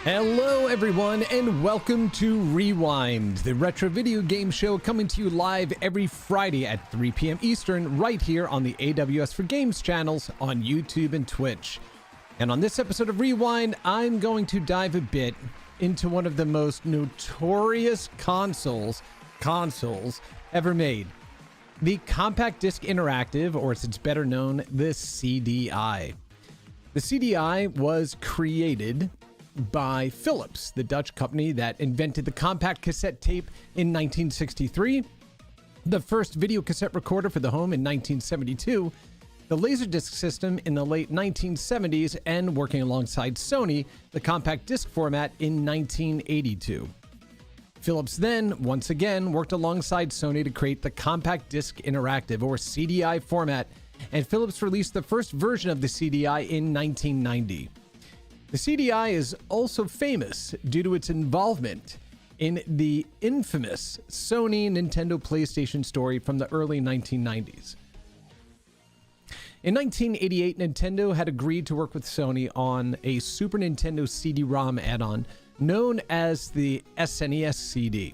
Hello everyone and welcome to Rewind, the retro video game show coming to you live every Friday at 3 p.m. Eastern right here on the AWS for Games channels on YouTube and Twitch. And on this episode of Rewind, I'm going to dive a bit into one of the most notorious consoles ever made. The Compact Disc Interactive, or as it's better known, the CDI. The CDI was created by Philips, the Dutch company that invented the compact cassette tape in 1963, the first video cassette recorder for the home in 1972, the Laserdisc system in the late 1970s, and working alongside Sony, the compact disc format in 1982. Philips then, once again, worked alongside Sony to create the Compact Disc Interactive, or CDI format, and Philips released the first version of the CDI in 1990. The CDI is also famous due to its involvement in the infamous Sony Nintendo PlayStation story from the early 1990s. In 1988, Nintendo had agreed to work with Sony on a Super Nintendo CD-ROM add-on known as the SNES CD.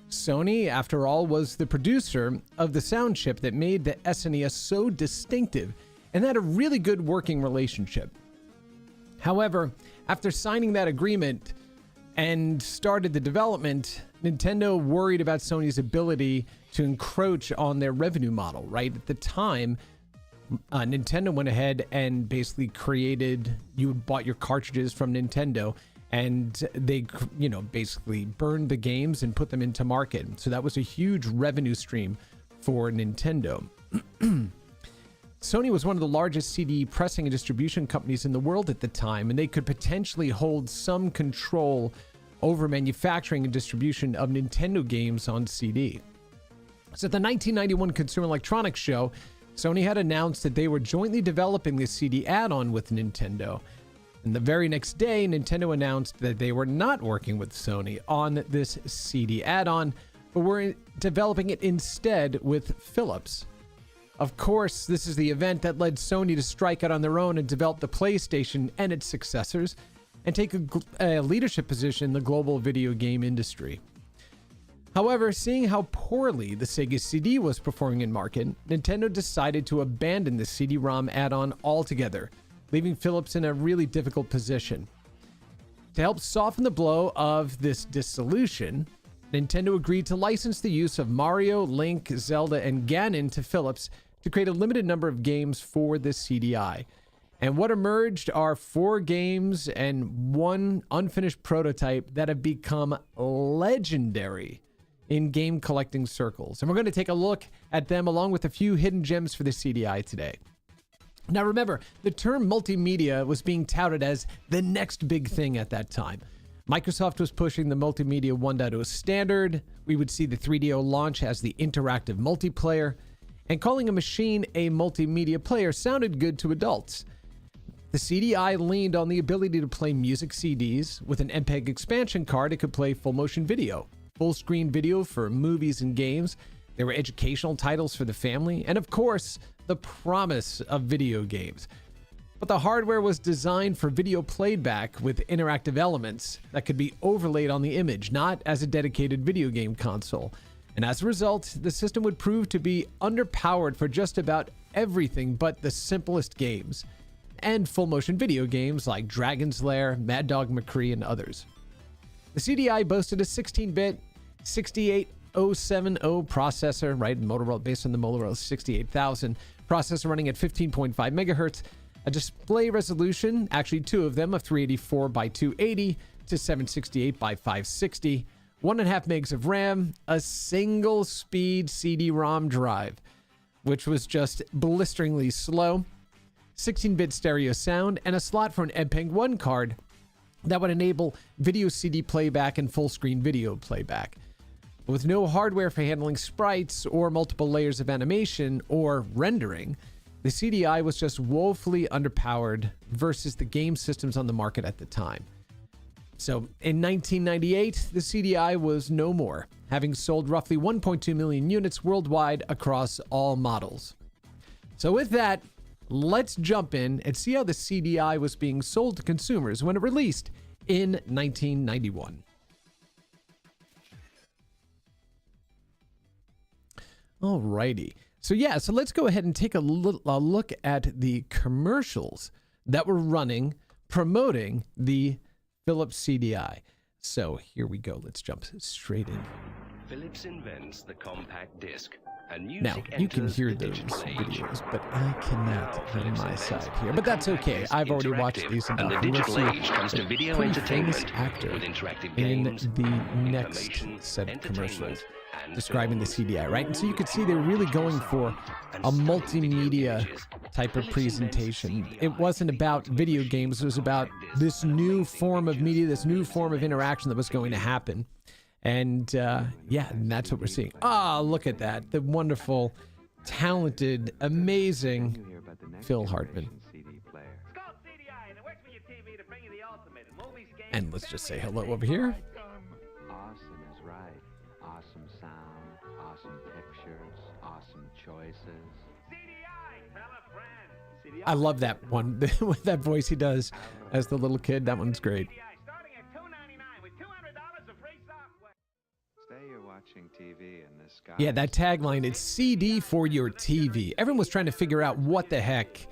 Sony, after all, was the producer of the sound chip that made the SNES so distinctive and had a really good working relationship. However, after signing that agreement and started the development, Nintendo worried about Sony's ability to encroach on their revenue model, right? At the time, Nintendo went ahead and basically you bought your cartridges from Nintendo and they, basically burned the games and put them into market. So that was a huge revenue stream for Nintendo. Sony was one of the largest CD pressing and distribution companies in the world at the time, and they could potentially hold some control over manufacturing and distribution of Nintendo games on CD. So at the 1991 Consumer Electronics Show, Sony had announced that they were jointly developing the CD add-on with Nintendo. And the very next day, Nintendo announced that they were not working with Sony on this CD add-on, but were developing it instead with Philips. Of course, this is the event that led Sony to strike out on their own and develop the PlayStation and its successors and take a leadership position in the global video game industry. However, seeing how poorly the Sega CD was performing in market, Nintendo decided to abandon the CD-ROM add-on altogether, leaving Philips in a really difficult position. To help soften the blow of this dissolution, Nintendo agreed to license the use of Mario, Link, Zelda, and Ganon to Philips to create a limited number of games for the CDI. And what emerged are 4 games and 1 unfinished prototype that have become legendary in game collecting circles. And we're going to take a look at them along with a few hidden gems for the CDI today. Now remember, the term multimedia was being touted as the next big thing at that time. Microsoft was pushing the Multimedia 1.0 standard. We would see the 3DO launch as the interactive multiplayer, and calling a machine a multimedia player sounded good to adults. The CDI leaned on the ability to play music CDs. With an MPEG expansion card, it could play full motion video, full screen video for movies and games. There were educational titles for the family, and of course, the promise of video games. But the hardware was designed for video playback with interactive elements that could be overlaid on the image, not as a dedicated video game console. And as a result, the system would prove to be underpowered for just about everything but the simplest games. and full motion video games like Dragon's Lair, Mad Dog McCree, and others. The CDI boasted a 16-bit 68070 processor, right? Motorola, based on the Motorola 68000 processor running at 15.5 megahertz, a display resolution, actually two of them, of 384 by 280 to 768 by 560, 1.5 megs of RAM, a single speed CD-ROM drive, which was just blisteringly slow, 16-bit stereo sound, and a slot for an MPEG 1 card that would enable video CD playback and full screen video playback. With no hardware for handling sprites or multiple layers of animation or rendering, the CDI was just woefully underpowered versus the game systems on the market at the time. So in 1998, the CDI was no more, having sold roughly 1.2 million units worldwide across all models. So with that, let's jump in and see how the CDI was being sold to consumers when it released in 1991. Alrighty. So let's go ahead and take a look at the commercials that were running promoting the Philips CDI. So here we go. Let's jump straight in. Philips invents the compact disc. Now, you can hear those videos, but I cannot on my side here. But that's okay. I've already watched these enough. And the digital age comes to video entertainment actor with interactive in games, the next set of commercials describing the CDI, right? And so you could see they're really going for a multimedia type of presentation. It wasn't about video games. It was about this new form of media, this new form of interaction that was going to happen. And and that's what we're seeing. Look at that. The wonderful, talented, amazing Phil Hartman. And let's just say hello over here. Awesome is right. Awesome sound, awesome pictures, awesome choices. I love that one with that voice he does as the little kid. That one's great. TV in this guy. Yeah, that tagline, it's CD for your TV. Everyone was trying to figure out what the heck,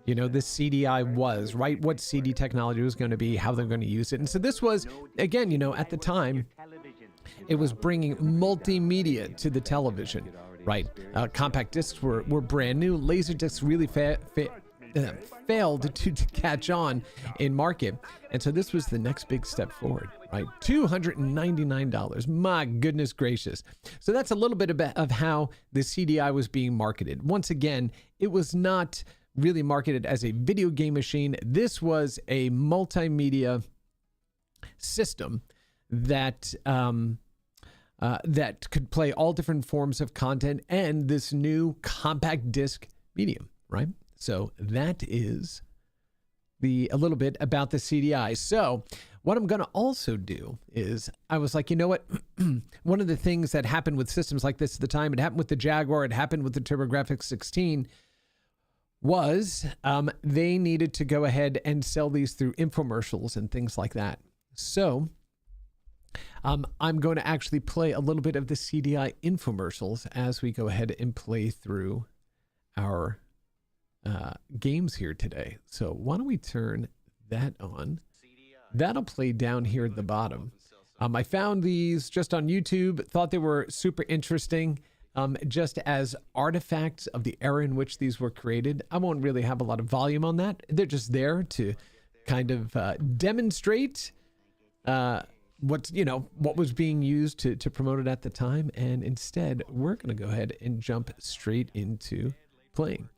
this CDI was, right? What CD technology was going to be, how they're going to use it. And so this was, again, at the time, it was bringing multimedia to the television, right? Compact discs were brand new. Laser discs really failed to catch on in market. And so this was the next big step forward, right? $299. My goodness gracious. So that's a little bit of how the CDI was being marketed. Once again, it was not really marketed as a video game machine. This was a multimedia system that that could play all different forms of content and this new compact disc medium, right? So that is a little bit about the CDI. So what I'm going to also do is I was like, you know what? One of the things that happened with systems like this at the time, it happened with the Jaguar, it happened with the TurboGrafx 16, was they needed to go ahead and sell these through infomercials and things like that. So I'm going to actually play a little bit of the CDI infomercials as we go ahead and play through our games here today. So why don't we turn that on? That'll play down here at the bottom. I found these just on YouTube, thought they were super interesting, just as artifacts of the era in which these were created. I won't really have a lot of volume on that. They're just there to kind of demonstrate what was being used to promote it at the time. And instead, we're going to go ahead and jump straight into playing.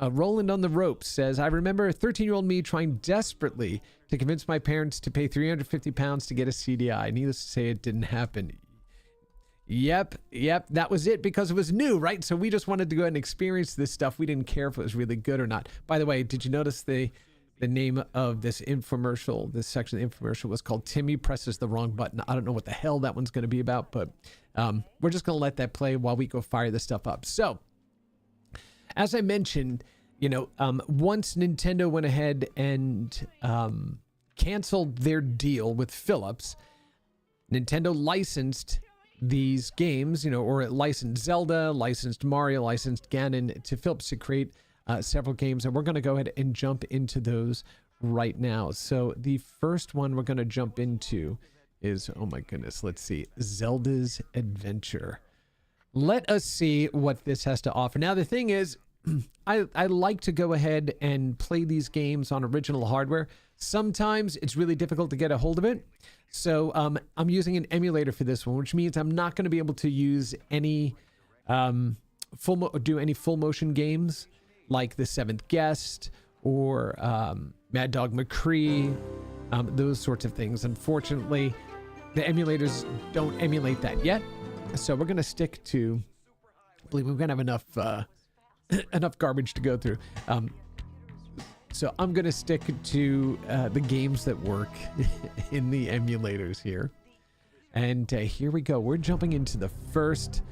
Roland on the Ropes says, I remember 13-year-old me trying desperately to convince my parents to pay £350 to get a CDI. Needless to say, it didn't happen. Yep, that was it, because it was new, right? So we just wanted to go ahead and experience this stuff. We didn't care if it was really good or not. By the way, did you notice the name of this infomercial? This section of the infomercial was called Timmy Presses the Wrong Button. I don't know what the hell that one's going to be about, but we're just going to let that play while we go fire this stuff up. So, as I mentioned, once Nintendo went ahead and canceled their deal with Philips, Nintendo licensed these games, or it licensed Zelda, licensed Mario, licensed Ganon to Philips to create several games, and we're going to go ahead and jump into those right now. So the first one we're going to jump into is, oh my goodness, let's see, Zelda's Adventure. Let us see what this has to offer. Now, the thing is, I like to go ahead and play these games on original hardware. Sometimes it's really difficult to get a hold of it. So I'm using an emulator for this one, which means I'm not going to be able to use any do any full motion games like The Seventh Guest or Mad Dog McCree, those sorts of things. Unfortunately, the emulators don't emulate that yet. So we're going to stick to, I believe we're going to have enough enough garbage to go through. So I'm going to stick to the games that work in the emulators here. And here we go. We're jumping into the first,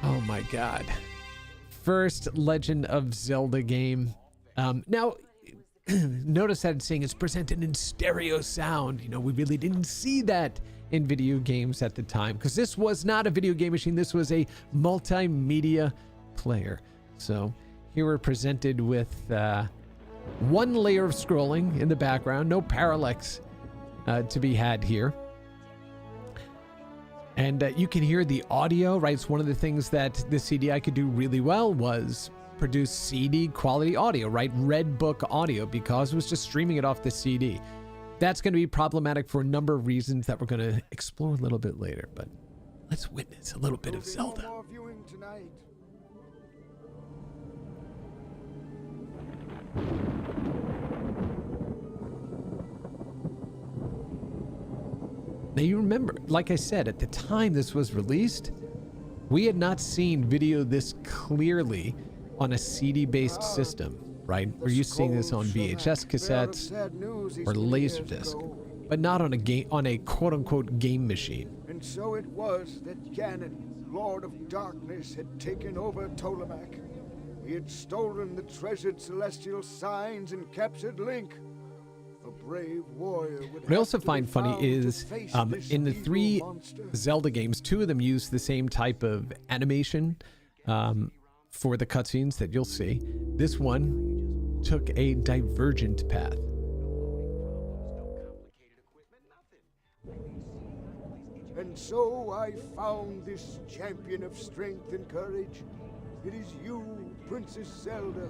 oh my God, first Legend of Zelda game. Now, notice that it's saying it's presented in stereo sound. You know, we really didn't see that in video games at the time, because this was not a video game machine. This was a multimedia player. So here we're presented with one layer of scrolling in the background, no parallax to be had here. And you can hear the audio, right? It's one of the things that the CDI could do really well was produce CD quality audio, right? Red Book audio, because it was just streaming it off the CD. That's going to be problematic for a number of reasons that we're going to explore a little bit later, but let's witness a little bit of Zelda. No more viewing tonight. Now you remember, like I said, at the time this was released, we had not seen video this clearly on a CD-based system, right? We're used to seeing this on VHS cassettes or Laserdisc, but not on a game, on a quote-unquote game machine. And so it was that Ganon, Lord of Darkness, had taken over Ptolemaic. He had stolen the treasured celestial signs and captured Link. A brave warrior would What I also have to find be funny found to is face this in the evil 3 monster. Zelda games, 2 of them use the same type of animation for the cutscenes that you'll see. This one took a divergent path. And so I found this champion of strength and courage. It is you, Princess Zelda.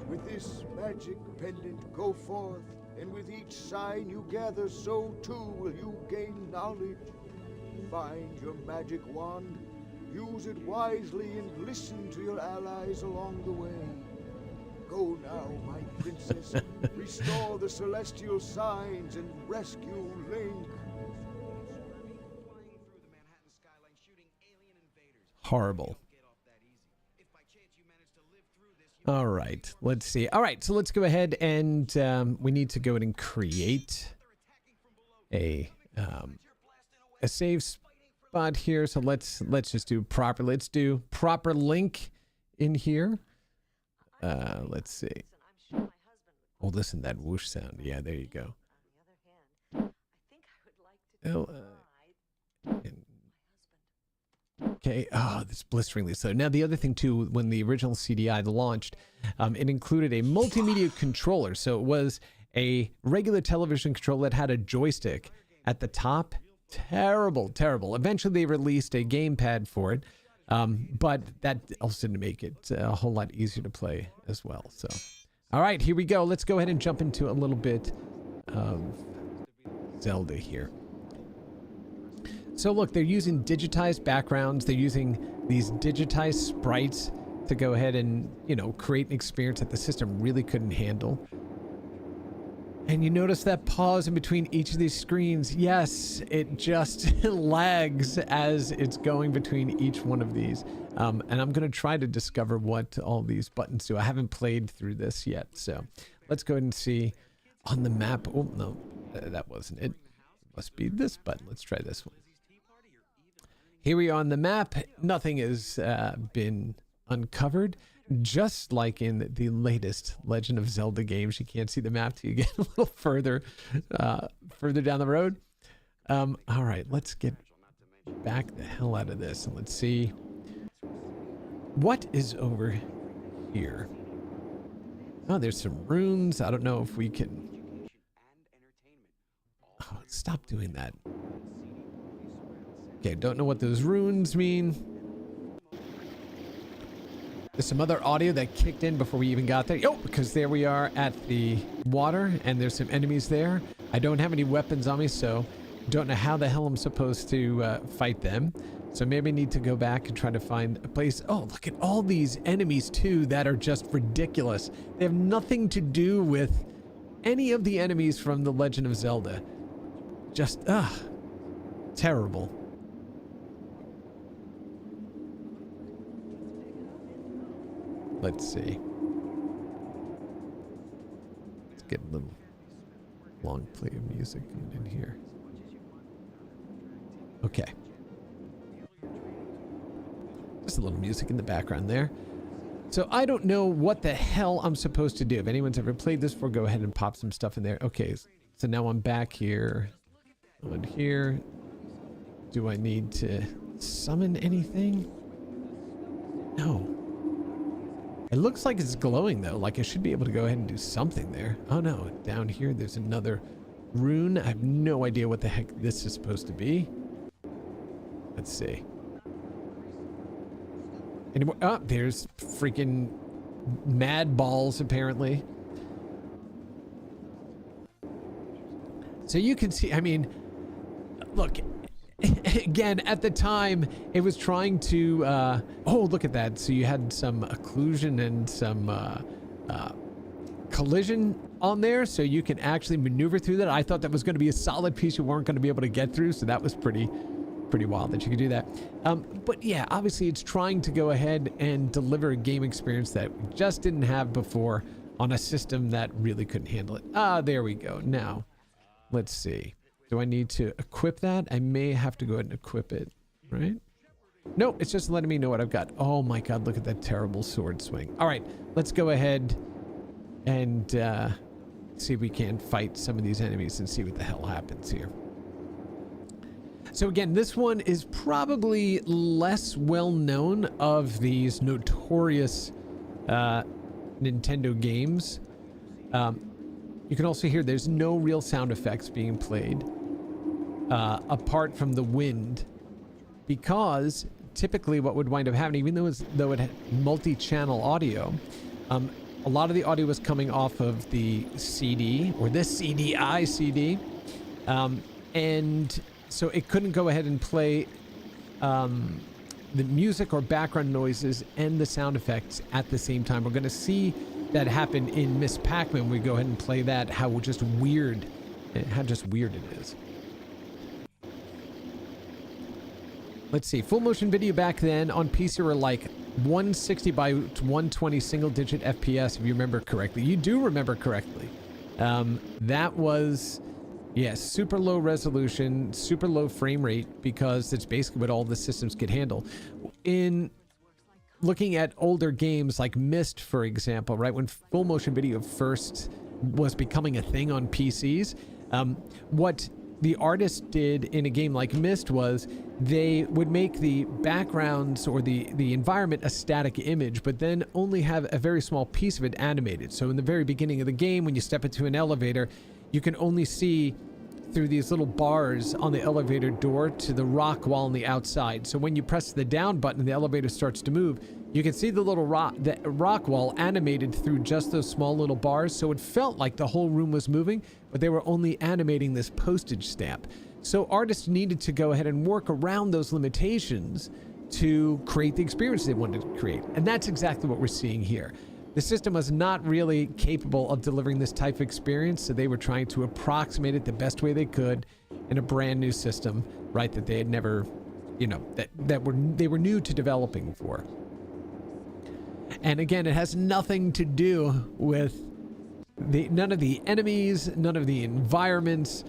With this magic pendant, go forth, and with each sign you gather, so too will you gain knowledge. Find your magic wand, use it wisely, and listen to your allies along the way. Go now, my princess, restore the celestial signs and rescue Link. Horrible. All right, let's see. All right, so let's go ahead and we need to go ahead and create a save spot here. So let's just do proper. Let's do proper Link in here. Let's see. Oh, listen, that whoosh sound. Yeah, there you go. Oh, okay. Oh, this blisteringly so. Now, the other thing, too, when the original CDI launched, it included a multimedia controller. So it was a regular television controller that had a joystick at the top. Terrible, terrible. Eventually, they released a gamepad for it, but that also didn't make it a whole lot easier to play as well. So, all right, here we go. Let's go ahead and jump into a little bit of Zelda here. So look, they're using digitized backgrounds. They're using these digitized sprites to go ahead and, you know, create an experience that the system really couldn't handle. And you notice that pause in between each of these screens. Yes, it just lags as it's going between each one of these. And I'm going to try to discover what all these buttons do. I haven't played through this yet. So let's go ahead and see on the map. Oh, no, that wasn't it. It must be this button. Let's try this one. Here we are on the map. Nothing has been uncovered. Just like in the latest Legend of Zelda games, you can't see the map till you get a little further down the road. All right, let's get back the hell out of this and let's see what is over here. Oh, there's some runes. I don't know if we can... Oh, stop doing that. Okay, don't know what those runes mean. There's some other audio that kicked in before we even got there. Oh, because there we are at the water, and there's some enemies there. I don't have any weapons on me, so don't know how the hell I'm supposed to fight them. So maybe I need to go back and try to find a place. Oh, look at all these enemies, too, that are just ridiculous. They have nothing to do with any of the enemies from The Legend of Zelda. Just, terrible. Let's see. Let's get a little long play of music in here. Okay. Just a little music in the background there. So I don't know what the hell I'm supposed to do. If anyone's ever played this before, go ahead and pop some stuff in there. Okay, so now I'm back here. On here. Do I need to summon anything? No. It looks like it's glowing though. Like I should be able to go ahead and do something there. Oh no, down here there's another rune. I have no idea what the heck this is supposed to be. Let's see. Any more? Oh, there's freaking mad balls apparently. So you can see, I mean, look, again, at the time, it was trying to, oh, look at that. So you had some occlusion and some collision on there, so you can actually maneuver through that. I thought that was going to be a solid piece you weren't going to be able to get through, so that was pretty wild that you could do that. But yeah, obviously it's trying to go ahead and deliver a game experience that we just didn't have before on a system that really couldn't handle it. Ah, there we go. Now, let's see. Do I need to equip that? I may have to go ahead and equip it, right? Nope, it's just letting me know what I've got. Oh my god, look at that terrible sword swing. All right, let's go ahead and see if we can fight some of these enemies and see what the hell happens here. So again, this one is probably less well known of these notorious Nintendo games. You can also hear there's no real sound effects being played apart from the wind, because typically what would wind up happening, even though it had multi-channel audio, a lot of the audio was coming off of the CD or this CDI CD, and so it couldn't go ahead and play the music or background noises and the sound effects at the same time. We're going to see that happen in Miss Pac-Man. We go ahead and play that, how just weird it is. Let's see, full motion video back then on PC were like 160 by 120 single digit FPS, if you remember correctly. You do remember correctly. That was, yes, super low resolution, super low frame rate, because that's basically what all the systems could handle. In looking at older games like Myst, for example, right, when full motion video first was becoming a thing on PCs, what the artist did in a game like Myst was they would make the backgrounds or the environment a static image, but then only have a very small piece of it animated. So in the very beginning of the game, when you step into an elevator, you can only see through these little bars on the elevator door to the rock wall on the outside. So when you press the down button and the elevator starts to move, you can see the little rock wall animated through just those small little bars. So it felt like the whole room was moving, but they were only animating this postage stamp. So artists needed to go ahead and work around those limitations to create the experience they wanted to create. And that's exactly what we're seeing here. The system was not really capable of delivering this type of experience, so they were trying to approximate it the best way they could in a brand new system, right, that they had never, you know, they were new to developing for. And again, it has nothing to do with none of the enemies, none of the environments,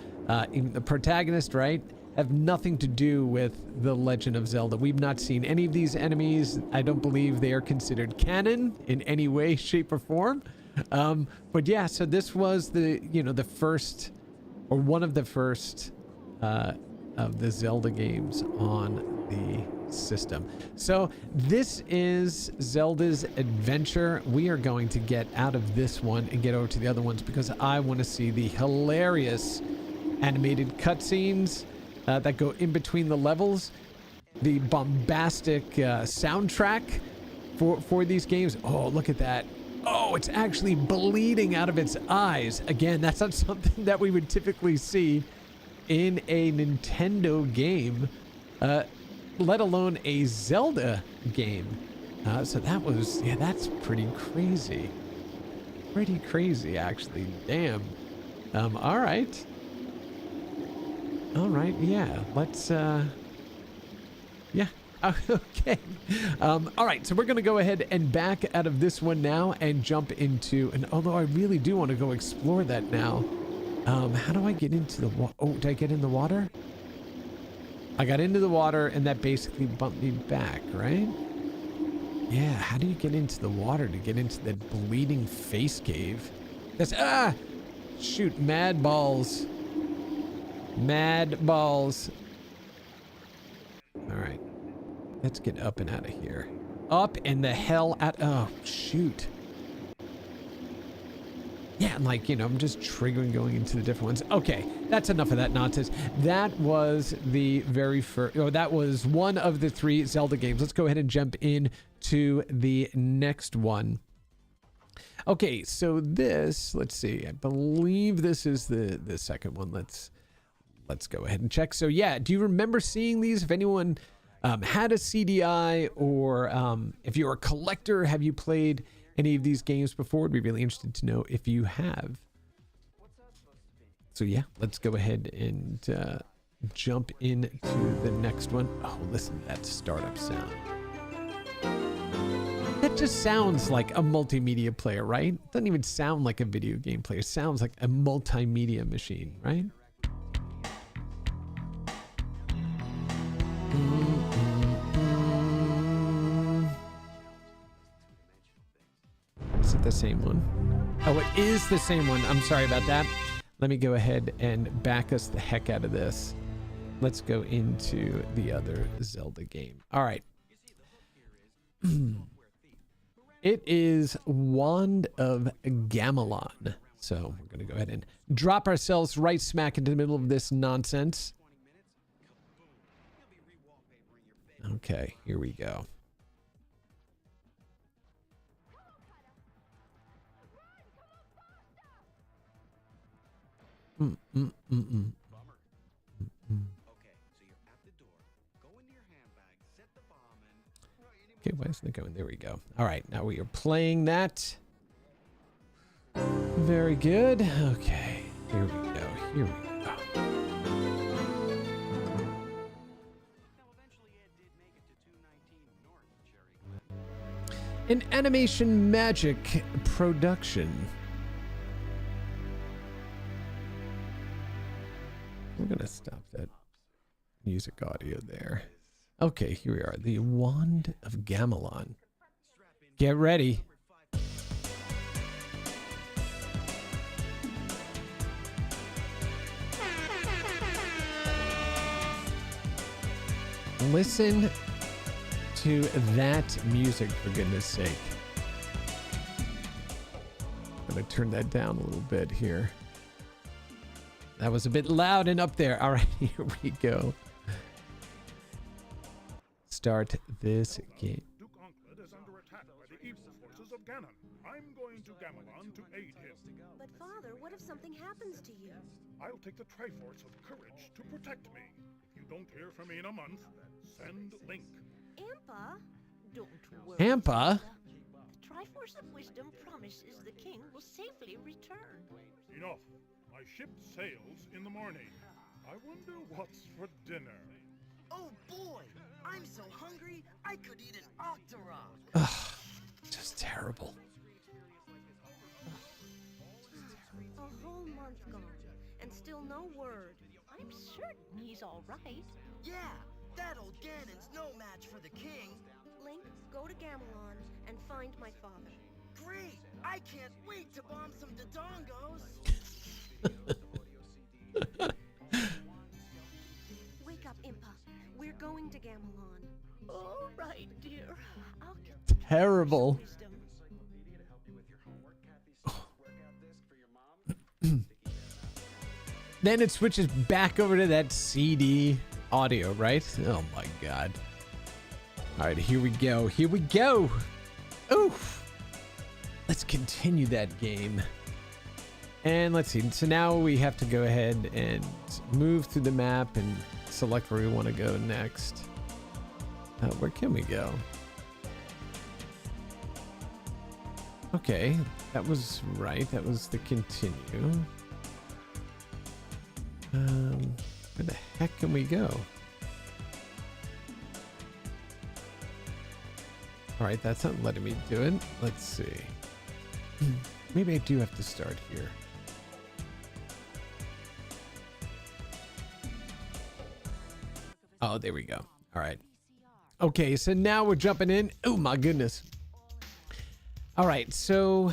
even the protagonist, right, have nothing to do with The Legend of Zelda. We've not seen any of these enemies. I don't believe they are considered canon in any way, shape, or form. But yeah, so this was the first, or one of the first of the Zelda games on the system. So this is Zelda's Adventure. We are going to get out of this one and get over to the other ones because I want to see the hilarious animated cutscenes that go in between the levels, the bombastic soundtrack for these games. Oh, look at that. Oh, it's actually bleeding out of its eyes. Again, that's not something that we would typically see in a Nintendo game, let alone a Zelda game. So that was, yeah, that's pretty crazy. Pretty crazy, actually. Damn. All right. All right, yeah. Let's, yeah. Okay. All right, so we're going to go ahead and back out of this one now and jump into, and although I really do want to go explore that now, how do I get into the water? Oh, did I get in the water? I got into the water and that basically bumped me back, right? Yeah, how do you get into the water to get into that bleeding face cave? That's, shoot, mad balls. Mad balls. All right. Let's get up and out of here. Up and the hell out. Oh, shoot. Yeah, and like, you know, I'm just triggering going into the different ones. Okay, that's enough of that nonsense. That was the very first, or that was one of the 3 Zelda games. Let's go ahead and jump in to the next one. Okay, so this, let's see, I believe this is the second one. Let's go ahead and check. So yeah, do you remember seeing these? If anyone had a CDI, or if you're a collector, have you played any of these games before? I'd be really interested to know if you have. So yeah, let's go ahead and jump into the next one. Oh, listen to that startup sound. That just sounds like a multimedia player, right? It doesn't even sound like a video game player. It sounds like a multimedia machine, right? Is it the same one? Oh, it is the same one. I'm sorry about that. Let me go ahead and back us the heck out of this. Let's go into the other Zelda game. All right. It is Wand of Gamelon. So we're going to go ahead and drop ourselves right smack into the middle of this nonsense. Okay, here we go. Okay, why isn't it going? There we go. All right, now we are playing that. Very good. Okay, here we go. Here we go. An Animation Magic production. We're going to stop that music audio there. Okay, here we are. The Wand of Gamelon. Get ready. Listen to that music, for goodness sake. I'm going to turn that down a little bit here. That was a bit loud and up there. All right, here we go. Start this game. Duke Onklet is under attack by the evil forces of Ganon. I'm going to Gamelon to aid him. But Father, what if something happens to you? I'll take the Triforce of Courage to protect me. If you don't hear from me in a month, send Link. Ampa? Don't worry. Ampa? The Triforce of Wisdom promises the king will safely return. Enough. My ship sails in the morning. I wonder what's for dinner. Oh boy! I'm so hungry, I could eat an Octorok! Ugh, just terrible. A whole month gone, and still no word. I'm certain he's all right. Yeah, that old Ganon's no match for the king. Link, go to Gamelon and find my father. Great! I can't wait to bomb some Dodongos! Wake up, Impa. We're going to Gamelon. All right, dear. I'll get Terrible. Then it switches back over to that CD audio, right? Oh my God. All right, here we go. Here we go. Oof. Let's continue that game. And let's see. So now we have to go ahead and move through the map and select where we want to go next. Where can we go? Okay, that was right. That was the continue. Where the heck can we go? All right, that's not letting me do it. Let's see. Maybe I do have to start here. Oh, there we go. All right. Okay, so now we're jumping in. Oh my goodness. All right, so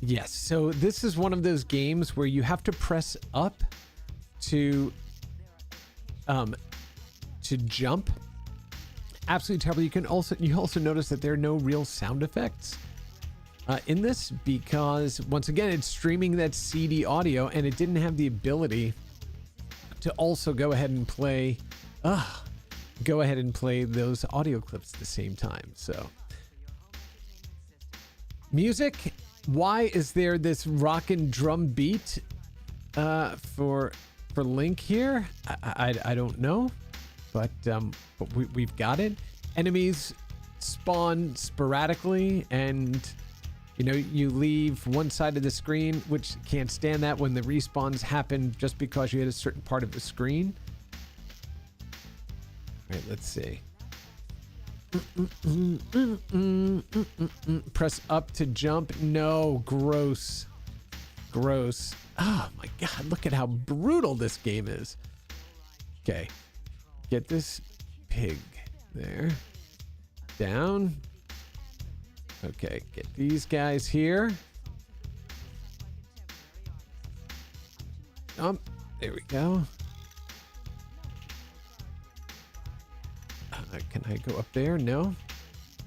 yes, so this is one of those games where you have to press up to jump. Absolutely terrible. You also notice that there are no real sound effects in this because once again it's streaming that CD audio and it didn't have the ability to also go ahead and play those audio clips at the same time. So music, why is there this rock and drum beat for Link here? I don't know, but we've got it. Enemies spawn sporadically, and you leave one side of the screen, which can't stand that when the respawns happen just because you hit a certain part of the screen. All right, let's see. Press up to jump. No, gross. Gross. Oh my God, look at how brutal this game is. Okay, get this pig there. Down. Okay, get these guys here. There we go. Can I go up there? No.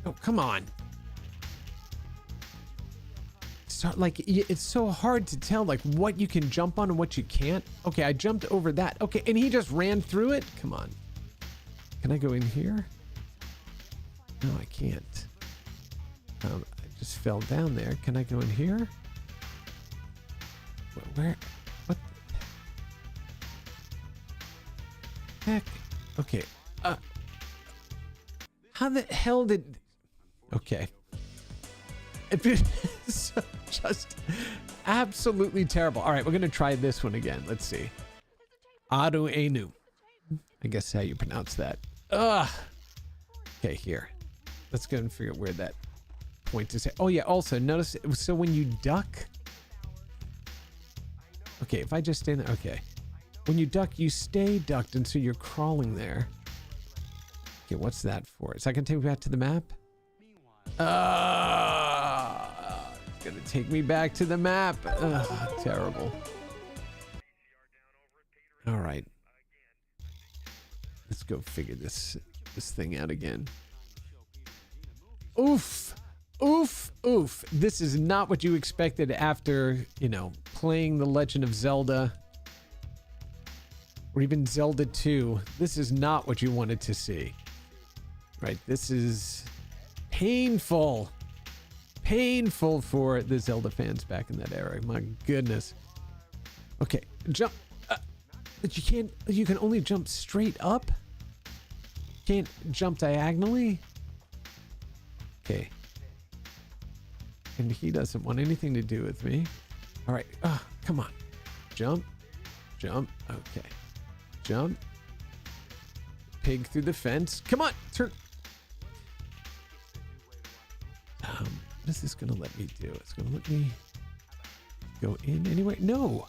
Oh, come on. It's so hard to tell what you can jump on and what you can't. Okay, I jumped over that. Okay, and he just ran through it. Come on. Can I go in here? No, I can't. I just fell down there. Can I go in here? Where? What the heck? Okay. How the hell did... Okay. It's just absolutely terrible. All right, we're going to try this one again. Let's see. Aduenu. I guess how you pronounce that. Ugh. Okay, here. Let's go and figure out where that point is. Oh, yeah, also, notice... So when you duck... Okay, if I just stand there... Okay. When you duck, you stay ducked, and so you're crawling there. Okay, what's that for? Is that going to take me back to the map? It's going to take me back to the map. Terrible. All right. Let's go figure this thing out again. Oof. Oof. Oof. This is not what you expected after, playing The Legend of Zelda. Or even Zelda 2. This is not what you wanted to see. Right, this is painful. Painful for the Zelda fans back in that era. My goodness. Okay, jump. But you can only jump straight up? Can't jump diagonally? Okay. And he doesn't want anything to do with me. All right, come on. Jump, jump, okay. Jump. Pig through the fence. Come on, turn. What is this going to let me do? It's going to let me go in anyway? No.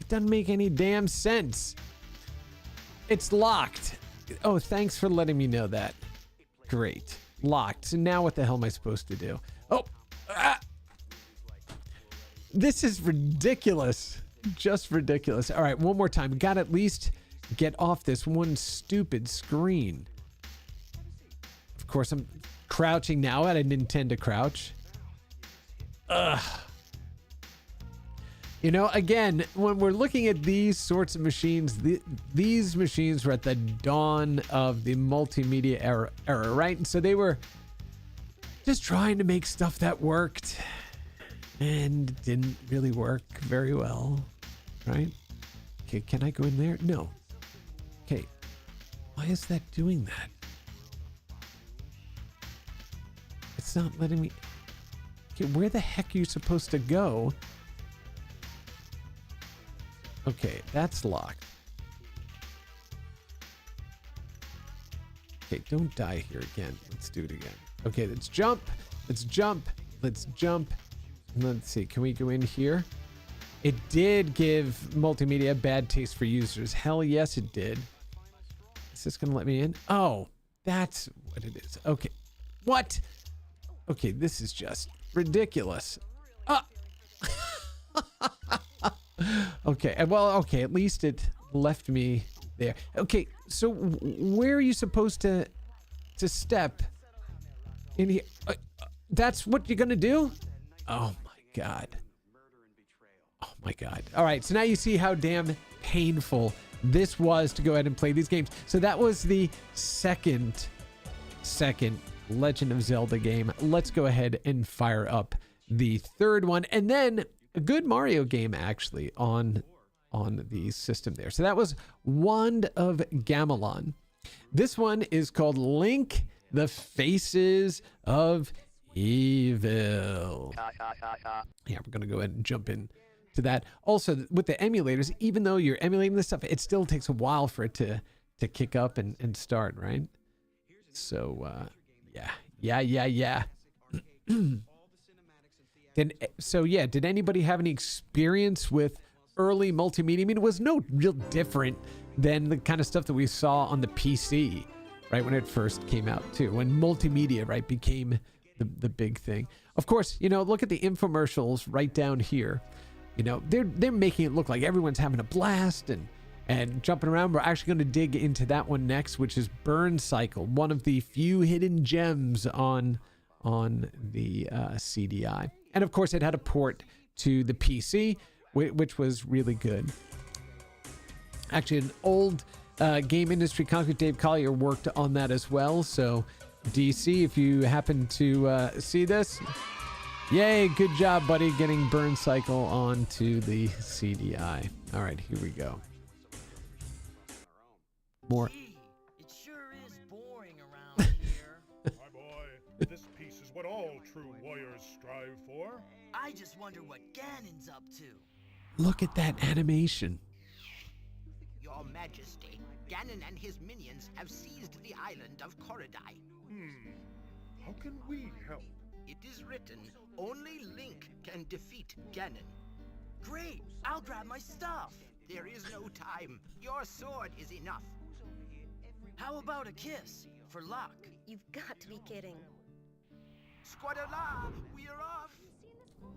It doesn't make any damn sense. It's locked. Oh, thanks for letting me know that. Great. Locked. So now what the hell am I supposed to do? Oh. This is ridiculous. Just ridiculous. All right, one more time. Got to at least get off this one stupid screen. Of course, I'm crouching now at a Nintendo crouch. Ugh. You know, again, when we're looking at these sorts of machines, these machines were at the dawn of the multimedia era, right? And so they were just trying to make stuff that worked and didn't really work very well, right? Okay, can I go in there? No. Okay, why is that doing that? It's not letting me... Okay, where the heck are you supposed to go? Okay, that's locked. Okay, don't die here again. Let's do it again. Okay, let's jump. Let's jump. Let's jump. Let's see, can we go in here? It did give multimedia a bad taste for users. Hell yes, it did. Is this gonna let me in? Oh, that's what it is. Okay, what? Okay, this is just ridiculous. Okay, well, okay, at least it left me there. Okay, so where are you supposed to step in here? That's what you're gonna do? Oh my god. Oh my god. All right, so now you see how damn painful this was to go ahead and play these games. So that was the second Legend of Zelda game. Let's go ahead and fire up the third one, and then a good Mario game actually on the system there. So that was Wand of Gamelon. This one is called Link: The Faces of Evil. Yeah, we're gonna go ahead and jump in to that. Also, with the emulators, even though you're emulating this stuff, it still takes a while for it to kick up and start, right? So yeah. Did anybody have any experience with early multimedia? I mean, it was no real different than the kind of stuff that we saw on the PC, right, when it first came out too, when multimedia, right, became the big thing. Of course, you know, look at the infomercials right down here. You know, they're making it look like everyone's having a blast and jumping around. We're actually going to dig into that one next, which is Burn Cycle, one of the few hidden gems on the CDI. And of course, it had a port to the PC, which was really good. Actually, an old game industry contact, Dave Collier, worked on that as well. So, DC, if you happen to see this, yay, good job, buddy, getting Burn Cycle onto the CDI. All right, here we go. More. Gee, it sure is boring around here. My boy, this piece is what all true warriors strive for. I just wonder what Ganon's up to. Look at that animation. Your Majesty, Ganon and his minions have seized the island of Korodai. How can we help? It is written, only Link can defeat Ganon. Great, I'll grab my stuff. There is no time. Your sword is enough. How about a kiss for luck? You've got to be kidding. Squadala, we're off.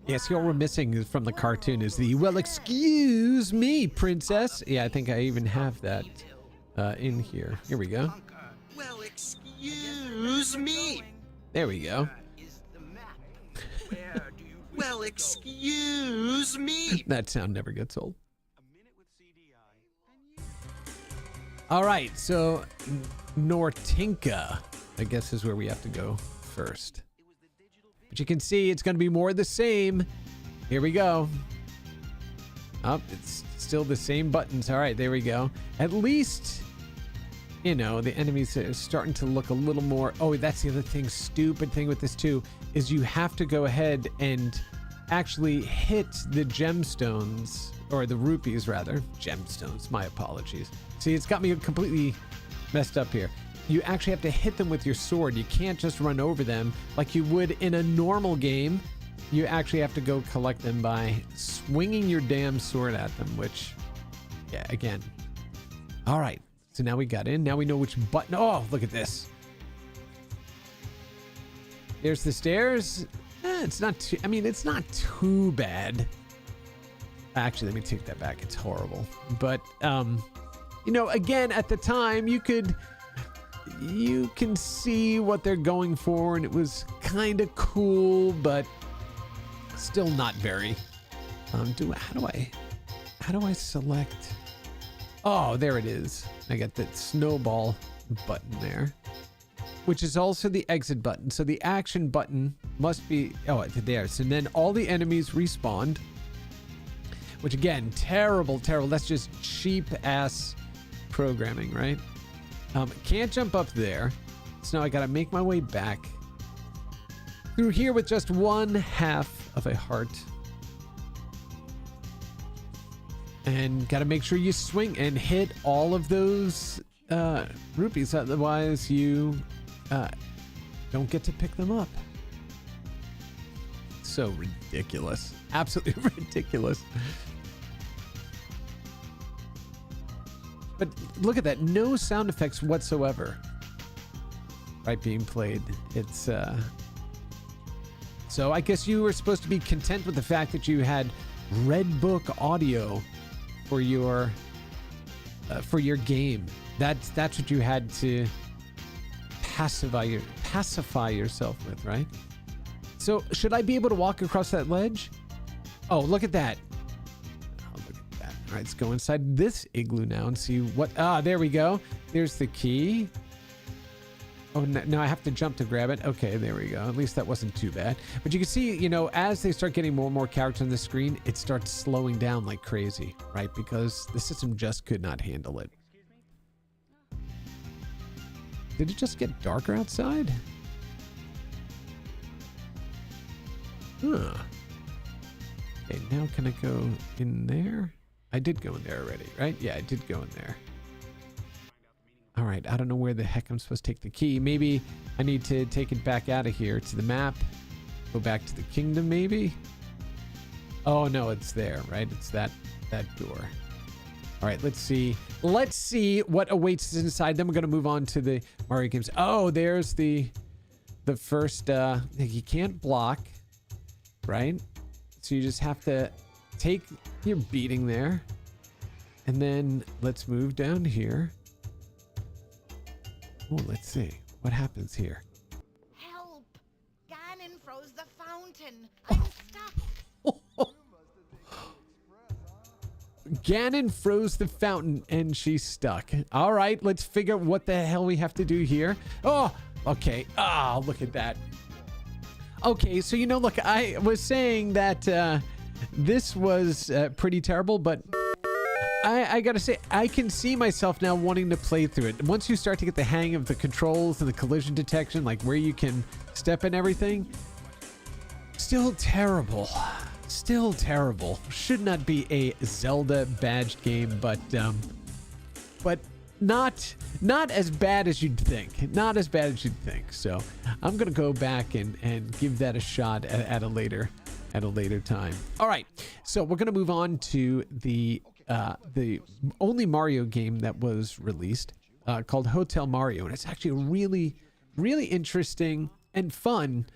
Yes, all we're missing from the cartoon is the, well, excuse me, princess. Yeah, I think I even have that in here. Here we go. Well, excuse me. There we go. Is the map. Where do you Well, excuse me. That sound never gets old. All right, so Nortinka, I guess, is where we have to go first. But you can see it's going to be more of the same. Here we go. Oh, it's still the same buttons. All right, there we go. At least, you know, the enemies are starting to look a little more... Oh, that's the other thing, stupid thing with this too, is you have to go ahead and actually hit the gemstones, or the rupees rather. Gemstones, my apologies. See, it's got me completely messed up here. You actually have to hit them with your sword. You can't just run over them like you would in a normal game. You actually have to go collect them by swinging your damn sword at them, which, yeah, again. All right, so now we got in. Now we know which button. Oh, look at this. There's the stairs. It's not too, I mean, it's not too bad. Actually, let me take that back. It's horrible. But, you know, again, at the time, you can see what they're going for, and it was kind of cool, but still not very. How do I select? Oh, there it is. I got that snowball button there, which is also the exit button. So the action button must be, oh, there. So then all the enemies respawn, which again, terrible. That's just cheap ass programming, right? Can't jump up there. So now I got to make my way back through here with just 1/2 of a heart. And got to make sure you swing and hit all of those rupees. Otherwise, you don't get to pick them up. So ridiculous. Absolutely ridiculous. But look at that. No sound effects whatsoever. Right, being played. It's... So I guess you were supposed to be content with the fact that you had Red Book audio for your game. That's what you had to pacify yourself with, right? So should I be able to walk across that ledge? Oh, look at that. Oh, look at that. All right, let's go inside this igloo now and see what... Ah, there we go. There's the key. Oh, no, I have to jump to grab it. Okay, there we go. At least that wasn't too bad. But you can see, you know, as they start getting more and more characters on the screen, it starts slowing down like crazy, right? Because the system just could not handle it. Did it just get darker outside? Huh. Okay, now can I go in there? I did go in there already, right? Yeah, I did go in there. All right, I don't know where the heck I'm supposed to take the key. Maybe I need to take it back out of here to the map. Go back to the kingdom, maybe? Oh, no, it's there, right? It's that door. All right, let's see. Let's see what awaits us inside. Then we're going to move on to the Mario games. Oh, there's the first... you can't block, right? So you just have to take your beating there. And then let's move down here. Oh, let's see. What happens here? Help! Ganon froze the fountain. I'm stuck. Ganon froze the fountain and she's stuck. All right, let's figure out what the hell we have to do here. Oh, okay. Oh, look at that. Okay, so, you know, look, I was saying that this was pretty terrible, but I gotta say, I can see myself now wanting to play through it. Once you start to get the hang of the controls and the collision detection, like where you can step in everything, still terrible. Still terrible. Should not be a Zelda badged game, but not as bad as you'd think. Not as bad as you'd think. So I'm gonna go back and give that a shot at a later time. All right, so we're gonna move on to the only Mario game that was released, called Hotel Mario, and it's actually a really, really interesting and fun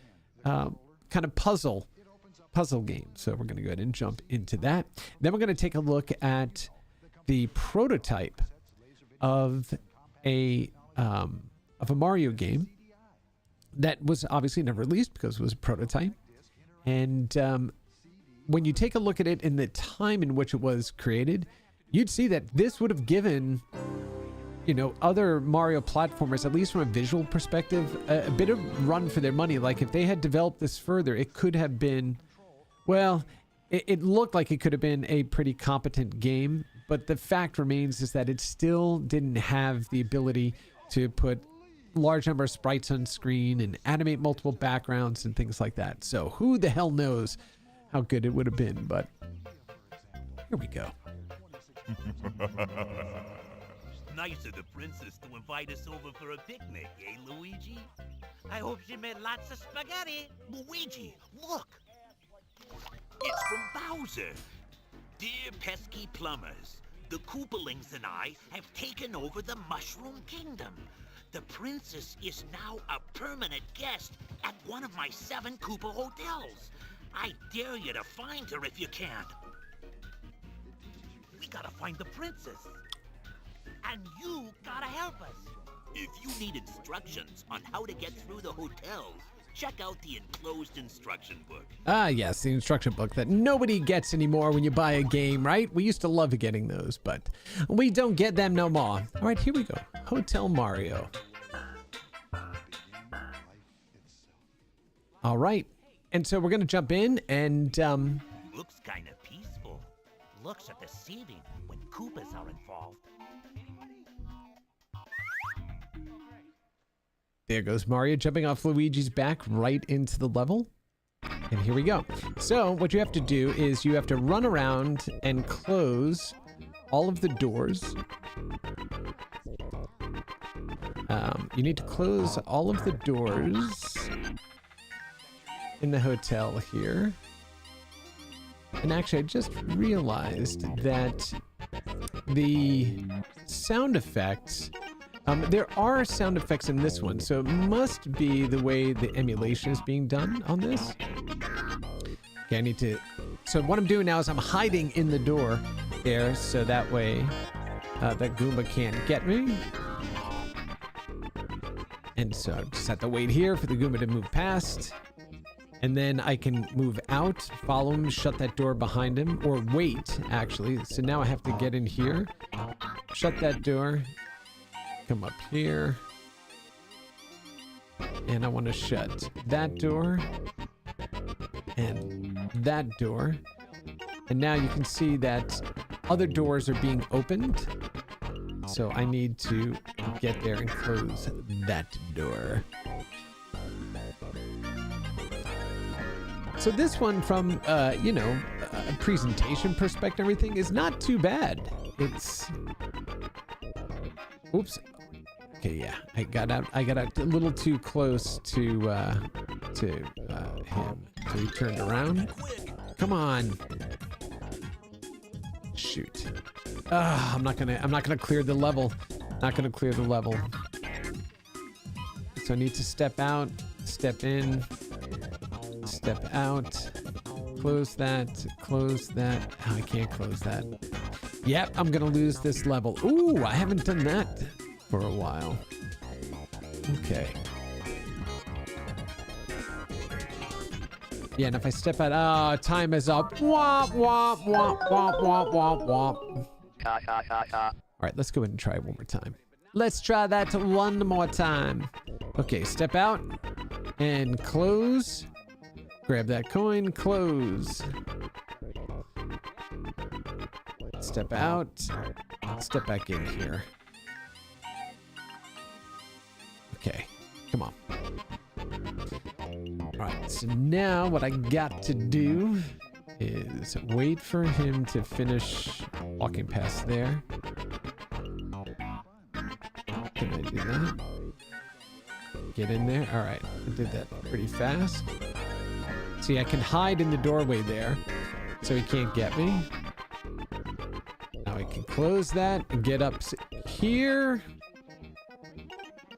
kind of puzzle game. So we're going to go ahead and jump into that. Then we're going to take a look at the prototype of a Mario game that was obviously never released because it was a prototype. And when you take a look at it in the time in which it was created, you'd see that this would have given, you know, other Mario platformers, at least from a visual perspective, a bit of run for their money. Like if they had developed this further, it could have been, well, it looked like it could have been a pretty competent game, but the fact remains is that it still didn't have the ability to put large number of sprites on screen and animate multiple backgrounds and things like that. So who the hell knows how good it would have been, but here we go. Nice of the princess to invite us over for a picnic, eh, Luigi? I hope she made lots of spaghetti. Luigi, look! It's from Bowser. Dear pesky plumbers, the Koopalings and I have taken over the Mushroom Kingdom. The princess is now a permanent guest at one of my 7 Koopa hotels. I dare you to find her if you can. We gotta find the princess. And you gotta help us. If you need instructions on how to get through the hotels, check out the enclosed instruction book. Ah, yes, the instruction book that nobody gets anymore when you buy a game, right? We used to love getting those, but we don't get them no more. All right, here we go. Hotel Mario. All right, and so we're going to jump in and... Looks kind of peaceful. Looks at the ceiling when Koopas are involved. There goes Mario jumping off Luigi's back right into the level. And here we go. So what you have to do is you have to run around and close all of the doors. You need to close all of the doors in the hotel here. And actually, I just realized that the sound effects... there are sound effects in this one, so it must be the way the emulation is being done on this. Okay, I need to... So what I'm doing now is I'm hiding in the door there, so that way that Goomba can't get me. And so I just have to wait here for the Goomba to move past. And then I can move out, follow him, shut that door behind him, or wait, actually. So now I have to get in here, shut that door, come up here, and I want to shut that door and that door. And now you can see that other doors are being opened. So I need to get there and close that door. So this one from, you know, a presentation perspective, everything is not too bad. It's... Oops. Okay, yeah, I got out a little too close to him. So he turned around. Come on. Shoot. I'm not gonna clear the level. Not gonna clear the level. So I need to step out, step in, step out, close that, close that. Oh, I can't close that. Yep, I'm gonna lose this level. Ooh, I haven't done that for a while. Okay. Yeah, and if I step out, time is up. Womp, womp, womp, womp, womp, womp, womp. All right, let's go ahead and try it one more time. Let's try that one more time. Okay, step out and close. Grab that coin, close. Step out, step back in here. Okay, come on. All right, so now what I got to do is wait for him to finish walking past there. Can I do that? Get in there. All right, I did that pretty fast. See, I can hide in the doorway there, so he can't get me. Now I can close that and get up here.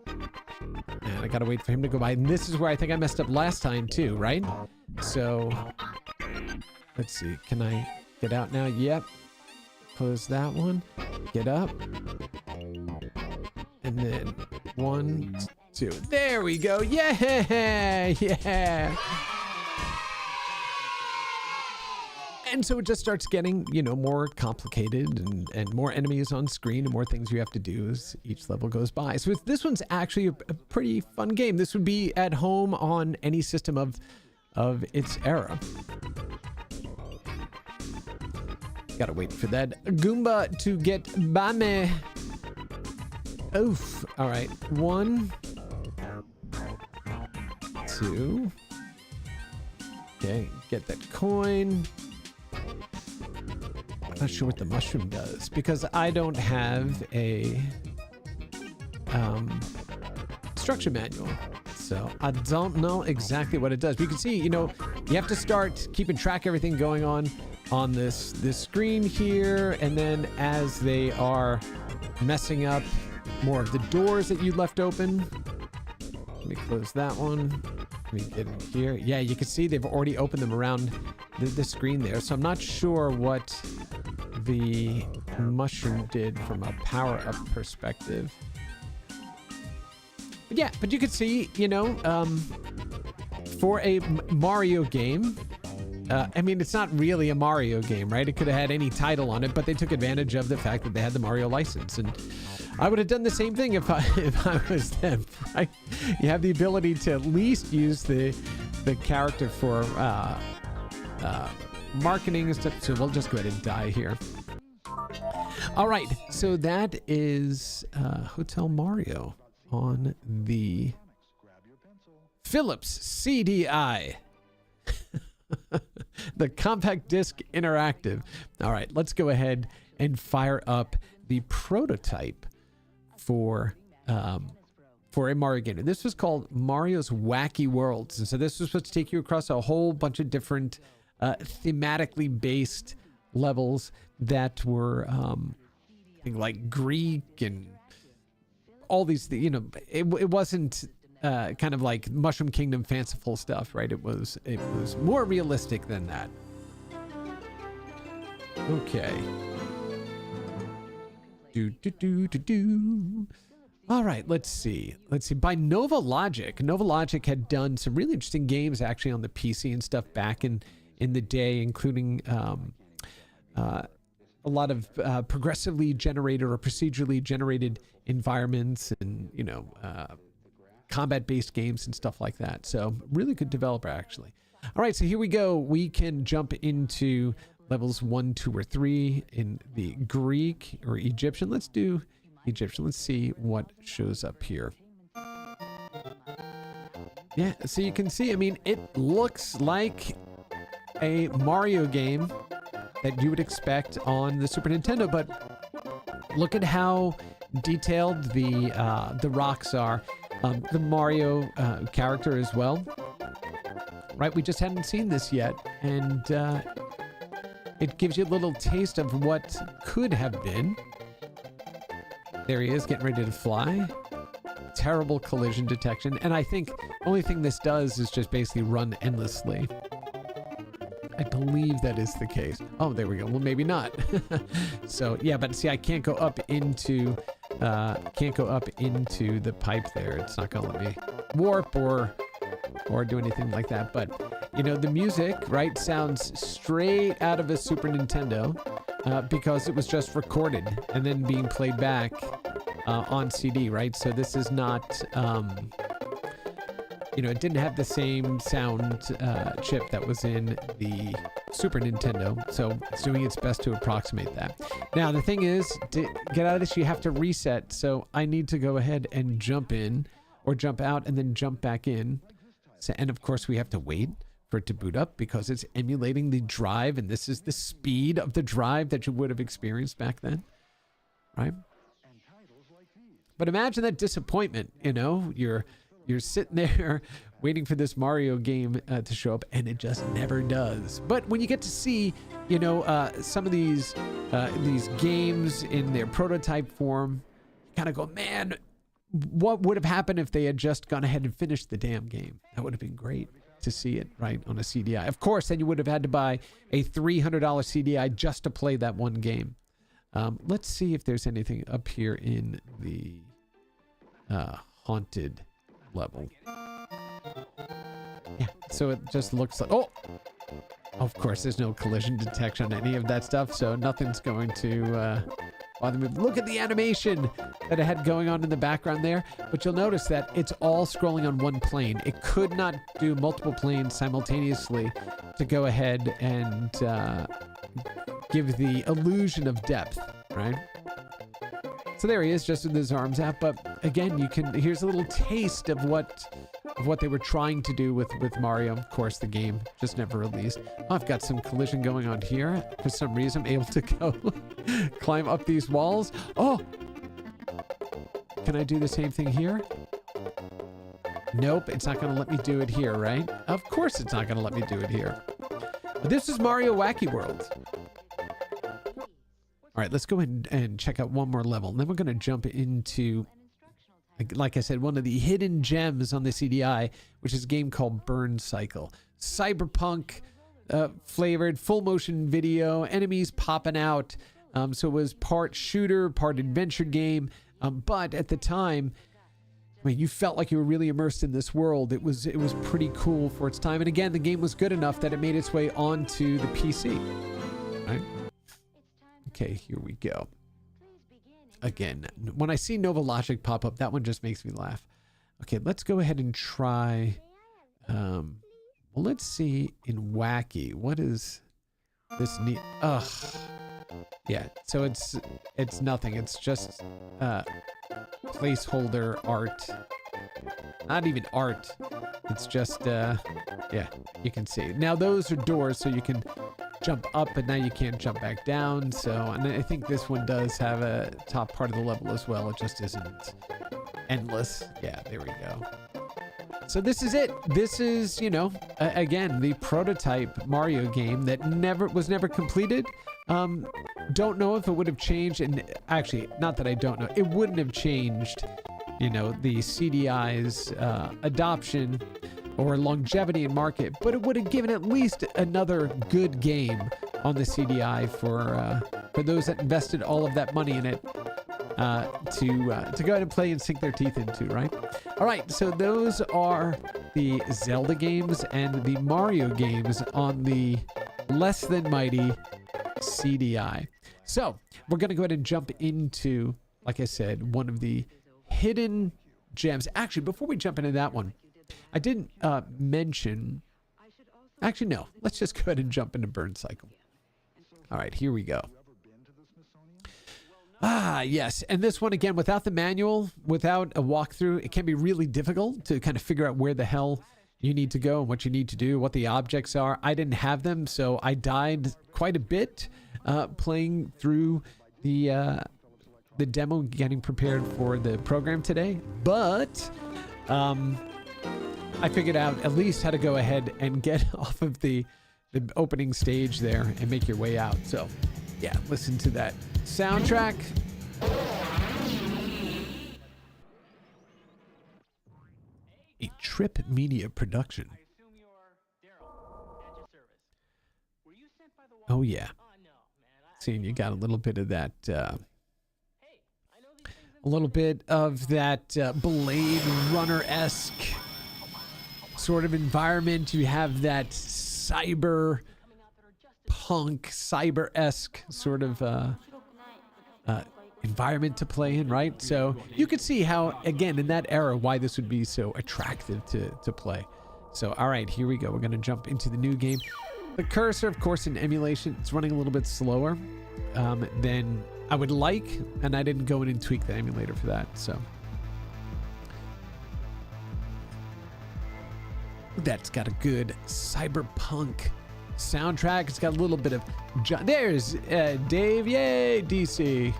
And I gotta wait for him to go by. And this is where I think I messed up last time too, right? So, let's see. Can I get out now? Yep. Close that one. Get up. And then 1, 2. There we go. Yeah! Yeah! And so it just starts getting, you know, more complicated and more enemies on screen and more things you have to do as each level goes by. So this one's actually a pretty fun game. This would be at home on any system of its era. Gotta wait for that Goomba to get by me. Oof. All right. 1, 2. Okay, get that coin. I'm not sure what the mushroom does because I don't have a instruction manual. So I don't know exactly what it does. But you can see, you know, you have to start keeping track of everything going on this screen here. And then as they are messing up more of the doors that you left open. Let me close that one. Let me get in here. Yeah, you can see they've already opened them around the screen there. So I'm not sure what the Mushroom did from a power-up perspective. But yeah, but you could see, you know, for a Mario game, I mean, it's not really a Mario game, right? It could have had any title on it, but they took advantage of the fact that they had the Mario license. And I would have done the same thing if I was them, right? You have the ability to at least use the character for marketing and stuff. So we'll just go ahead and die here. All right, so that is Hotel Mario on the Philips CDI. The compact disc interactive. All right, let's go ahead and fire up the prototype for a Mario game. This was called Mario's Wacky Worlds. And so this was supposed to take you across a whole bunch of different thematically based levels that were like Greek and all these, you know, it wasn't kind of like Mushroom Kingdom fanciful stuff, right? It was more realistic than that. Okay. All right, let's see. By Nova Logic. Nova Logic had done some really interesting games actually on the PC and stuff back in the day, including a lot of progressively generated or procedurally generated environments and, you know, combat-based games and stuff like that. So really good developer, actually. All right, so here we go. We can jump into levels 1, 2, or 3 in the Greek or Egyptian. Let's do Egyptian. Let's see what shows up here. Yeah, so you can see, I mean, it looks like a Mario game that you would expect on the Super Nintendo, but look at how detailed the rocks are. The Mario character as well. Right, we just hadn't seen this yet, and it gives you a little taste of what could have been. There he is, getting ready to fly. Terrible collision detection, and I think the only thing this does is just basically run endlessly. I believe that is the case. Oh, there we go. Well, maybe not. So yeah, but see, I can't go up into the pipe there. It's not gonna let me warp or do anything like that. But you know, the music, right, sounds straight out of a Super Nintendo because it was just recorded and then being played back on CD, right? So this is not you know, it didn't have the same sound chip that was in the Super Nintendo, so it's doing its best to approximate that. Now, the thing is, to get out of this, you have to reset, so I need to go ahead and jump in, or jump out, and then jump back in. So, and of course, we have to wait for it to boot up, because it's emulating the drive, and this is the speed of the drive that you would have experienced back then, right? But imagine that disappointment, you know, you're sitting there waiting for this Mario game to show up, and it just never does. But when you get to see, you know, some of these games in their prototype form, you kind of go, man, what would have happened if they had just gone ahead and finished the damn game? That would have been great to see it, right, on a CDI. Of course, then you would have had to buy a $300 CDI just to play that one game. Let's see if there's anything up here in the haunted level. Yeah, so it just looks like, oh, of course there's no collision detection on any of that stuff, so nothing's going to bother me. Look at the animation that it had going on in the background there, but you'll notice that it's all scrolling on one plane. It could not do multiple planes simultaneously to go ahead and give the illusion of depth, right? So there he is, just with his arms out. But again, here's a little taste of what they were trying to do with Mario. Of course, the game just never released. Oh, I've got some collision going on here. For some reason, I'm able to go climb up these walls. Oh, can I do the same thing here? Nope, it's not going to let me do it here, right? Of course it's not going to let me do it here. But this is Mario Wacky World. All right, let's go ahead and check out one more level. And then we're going to jump into, like I said, one of the hidden gems on the CDI, which is a game called Burn Cycle. Cyberpunk flavored, full motion video, enemies popping out, So it was part shooter, part adventure game. But at the time, I mean, you felt like you were really immersed in this world. It was pretty cool for its time. And again, the game was good enough that it made its way onto the PC. Right? Okay, here we go. Again, when I see Nova Logic pop up, that one just makes me laugh. Okay, let's go ahead and try. Well, let's see in Wacky. What is this neat? Ugh. Yeah, so it's nothing. It's just placeholder art. Not even art. It's just yeah, you can see. Now those are doors, so you can jump up, but now you can't jump back down. So, and I think this one does have a top part of the level as well. It just isn't endless. Yeah, there we go. So this is it. This is, you know, again, the prototype Mario game that was never completed. Don't know if it would have changed, and actually, not that I don't know, it wouldn't have changed, you know, the CDI's adoption or longevity in market, but it would have given at least another good game on the CDI for those that invested all of that money in it to go ahead and play and sink their teeth into, right? All right, so those are the Zelda games and the Mario games on the less than mighty CDI. So we're going to go ahead and jump into, like I said, one of the hidden gems. Actually, before we jump into that one, I didn't mention... Actually, no. Let's just go ahead and jump into Burn Cycle. All right, here we go. Ah, yes. And this one, again, without the manual, without a walkthrough, it can be really difficult to kind of figure out where the hell you need to go and what you need to do, what the objects are. I didn't have them, so I died quite a bit playing through the demo, getting prepared for the program today. But I figured out at least how to go ahead and get off of the opening stage there and make your way out. So, yeah, listen to that soundtrack. A Trip Media production. Oh, yeah. Seeing you got a little bit of that, Blade Runner-esque sort of environment. You have that cyber punk, cyber-esque sort of environment to play in, right? So you could see how, again, in that era, why this would be so attractive to play. So, all right, here we go. We're going to jump into the new game. The cursor, of course, in emulation, it's running a little bit slower than I would like, and I didn't go in and tweak the emulator for that, so. That's got a good cyberpunk soundtrack. It's got a little bit of... There's Dave. Yay, DC.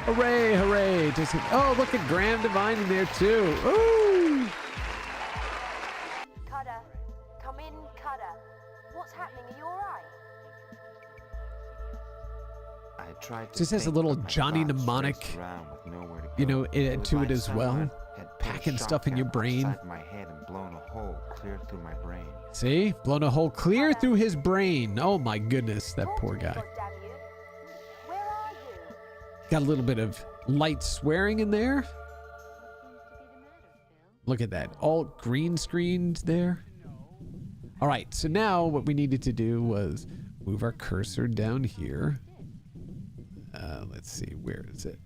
Hooray, hooray. Oh, look at Graham Devine in there, too. Ooh. Cutter, come in, Cutter. What's happening? Are you all right? I tried to This has a little Johnny thoughts Mnemonic, raced around with nowhere to you go. know, to The it as light well. sunlight had put a Packing stuff in your shotgun brain. upside my head and blown a hole clear through my brain. See? Blown a hole clear through his brain. Oh, my goodness, that poor guy. God damn you. Where are you? Got a little bit of light swearing in there. Look at that. All green screened there. All right, so now what we needed to do was move our cursor down here. Let's see, where is it?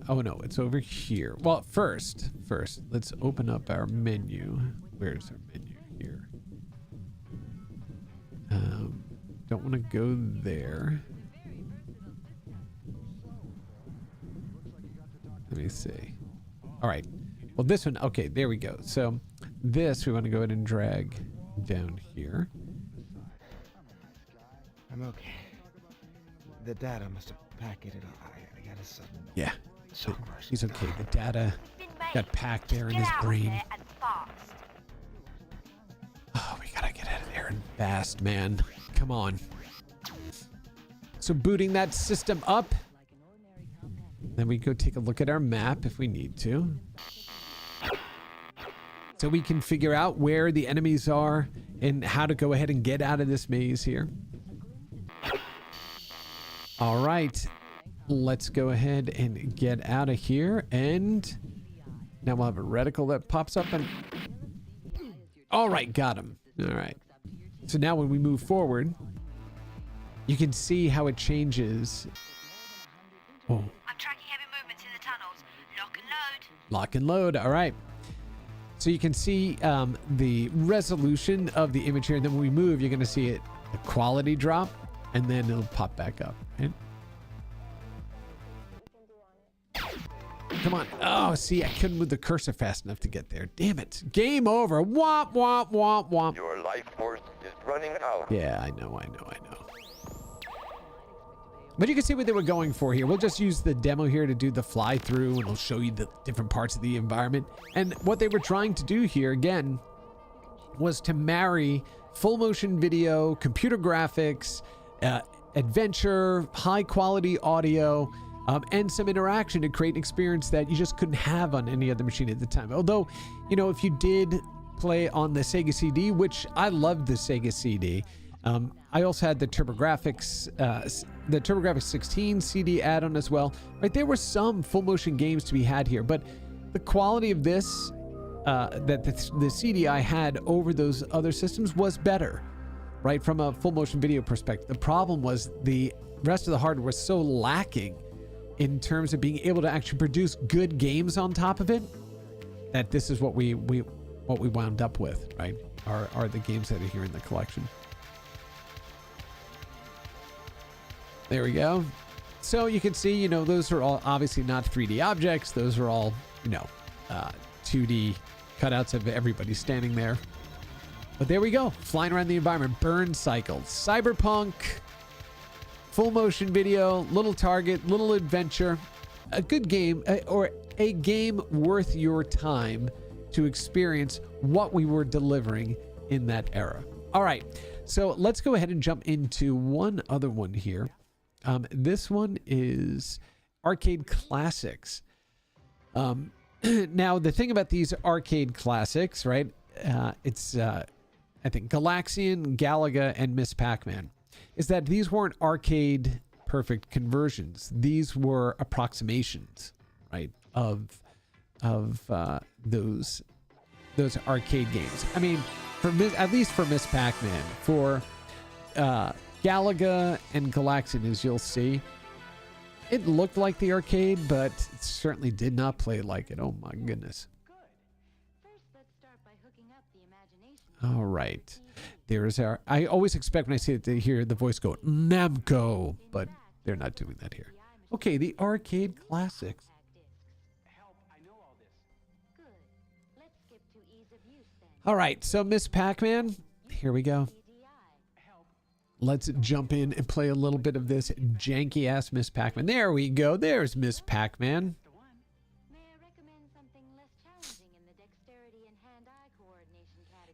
Oh no, it's over here. Well, first, let's open up our menu. Where's our menu here? Don't want to go there. Let me see. All right. Well, this one, okay, there we go. So this we want to go ahead and drag down here. I'm okay. The data must have packeted. I got a sudden. Yeah. shock rush. He's okay. The data got packed there in his brain. Oh, we gotta get out of there and fast, man. Come on. So booting that system up. Then we go take a look at our map if we need to. So we can figure out where the enemies are and how to go ahead and get out of this maze here. All right. Let's go ahead and get out of here. And now we'll have a reticle that pops up and... All right, got him. All right. So now when we move forward, you can see how it changes. Oh. I'm tracking heavy movements in the tunnels. Lock and load. Lock and load. All right. So you can see the resolution of the image here. And then when we move, you're going to see it, the quality drop, and then it'll pop back up. Right? Come on. Oh, see, I couldn't move the cursor fast enough to get there. Damn it. Game over. Womp, womp, womp, womp. Your life force is running out. Yeah, I know. But you can see what they were going for here. We'll just use the demo here to do the fly through, and it'll show you the different parts of the environment. And what they were trying to do here, again, was to marry full motion video, computer graphics, adventure, high quality audio, and some interaction to create an experience that you just couldn't have on any other machine at the time. Although, you know, if you did play on the Sega CD, which I loved the Sega CD, I also had the TurboGrafx 16 CD add-on as well. Right, there were some full motion games to be had here, but the quality of this that the CD I had over those other systems was better, right, from a full motion video perspective. The problem was the rest of the hardware was so lacking in terms of being able to actually produce good games on top of it, that this is what we wound up with, right? Are the games that are here in the collection. There we go. So you can see, you know, those are all obviously not 3D objects. Those are all, you know, 2D cutouts of everybody standing there. But there we go. Flying around the environment. Burn cycles. Cyberpunk. Full motion video. Little target. Little adventure. A good game, or a game worth your time to experience what we were delivering in that era. All right. So let's go ahead and jump into one other one here. This one is Arcade Classics. Now, the thing about these Arcade Classics, right, it's, I think, Galaxian, Galaga, and Miss Pac-Man, is that these weren't arcade perfect conversions. These were approximations, right, of those arcade games. I mean, at least for Miss Pac-Man, for Galaga and Galaxian, as you'll see, it looked like the arcade, but it certainly did not play like it. Oh my goodness. All right. There's our... I always expect when I see it to hear the voice go, Namco, but they're not doing that here. Okay, the Arcade Classics. All right, so Miss Pac-Man, here we go. Let's jump in and play a little bit of this janky-ass Miss Pac-Man. There we go. There's Miss Pac-Man.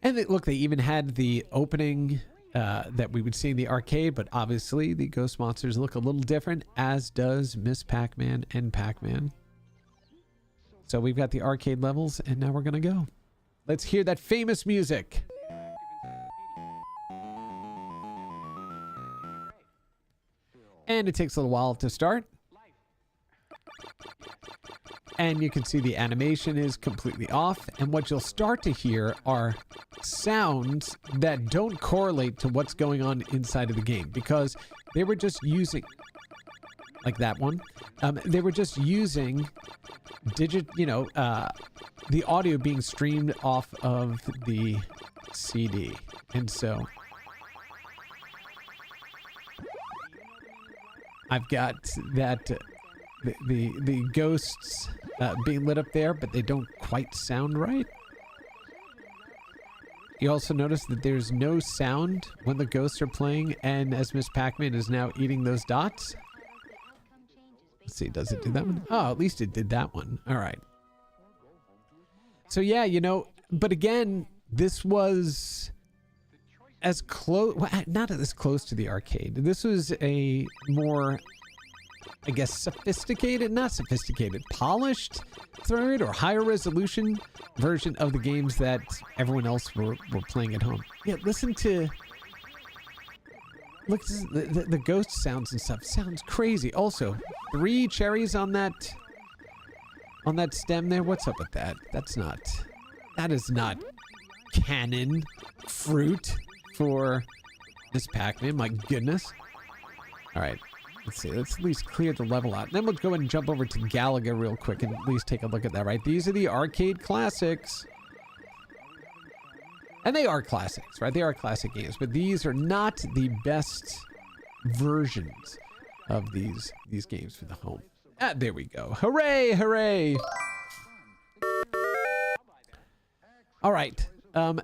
And look, they even had the opening that we would see in the arcade, but obviously the Ghost Monsters look a little different, as does Miss Pac-Man and Pac-Man. So we've got the arcade levels, and now we're going to go. Let's hear that famous music. And it takes a little while to start. And you can see the animation is completely off. And what you'll start to hear are sounds that don't correlate to what's going on inside of the game, because they were just using, like that one, they were just using the audio being streamed off of the CD. And so I've got that the ghosts being lit up there, but they don't quite sound right. You also notice that there's no sound when the ghosts are playing, and as Miss Pac-Man is now eating those dots. Let's see, does it do that one? Oh, at least it did that one. All right. So yeah, you know, but again, this was as close, well, not as close to the arcade. This was a more, I guess, polished third or higher resolution version of the games that everyone else were playing at home. Yeah, listen to Look, the ghost sounds and stuff sounds crazy. Also, 3 cherries on that stem there. What's up with that? That is not canon fruit for this Pac-Man. My goodness. All right, let's see. Let's at least clear the level out. And then we'll go ahead and jump over to Galaga real quick and at least take a look at that, right? These are the arcade classics. And they are classics, right? They are classic games, but these are not the best versions of these games for the home. Ah, there we go. Hooray, hooray. All right.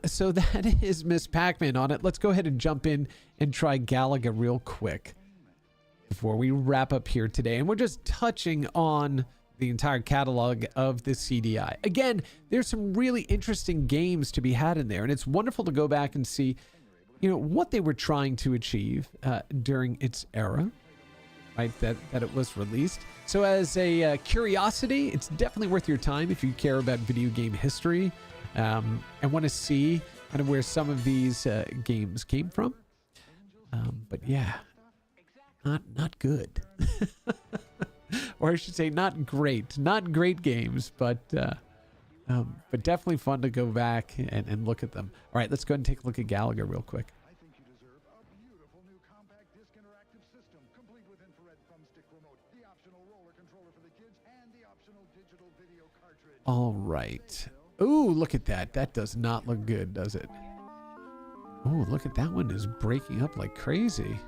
So that is Miss Pac-Man on it. Let's go ahead and jump in and try Galaga real quick before we wrap up here today. And we're just touching on the entire catalog of the CDI. Again, there's some really interesting games to be had in there, and it's wonderful to go back and see, you know, what they were trying to achieve during its era, right? That it was released. So as a curiosity, it's definitely worth your time if you care about video game history and want to see kind of where some of these games came from. But yeah, not good. Or I should say not great games, but definitely fun to go back and look at them. All right, let's go ahead and take a look at Galaga real quick. I think you deserve a beautiful new compact disc interactive system, complete with infrared thumbstick remote, the optional roller controller for the kids, and the optional digital video cartridge. All right. Ooh, look at that. That does not look good, does it? Oh, look at that one is breaking up like crazy.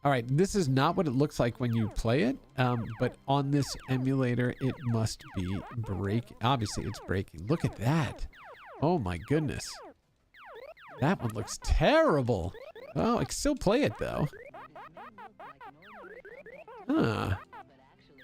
All right, this is not what it looks like when you play it, but on this emulator, it must be breaking. Obviously, it's breaking. Look at that. Oh, my goodness. That one looks terrible. Oh, I can still play it, though. Huh.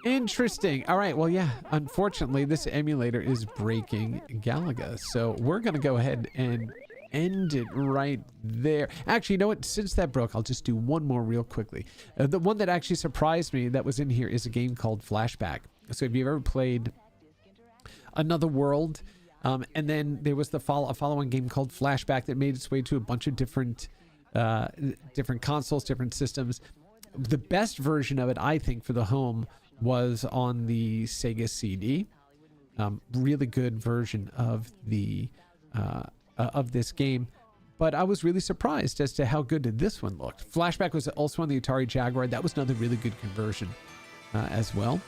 Interesting. All right, well, yeah, unfortunately, this emulator is breaking Galaga, so we're going to go ahead and end it right there. Actually, you know what? Since that broke, I'll just do one more real quickly. The one that actually surprised me that was in here is a game called Flashback. So if you've ever played Another World, and then there was a following game called Flashback that made its way to a bunch of different consoles, different systems. The best version of it, I think, for the home was on the Sega CD. Really good version of this game, but I was really surprised as to how good this one looked. Flashback was also on the Atari Jaguar. That was another really good conversion as well.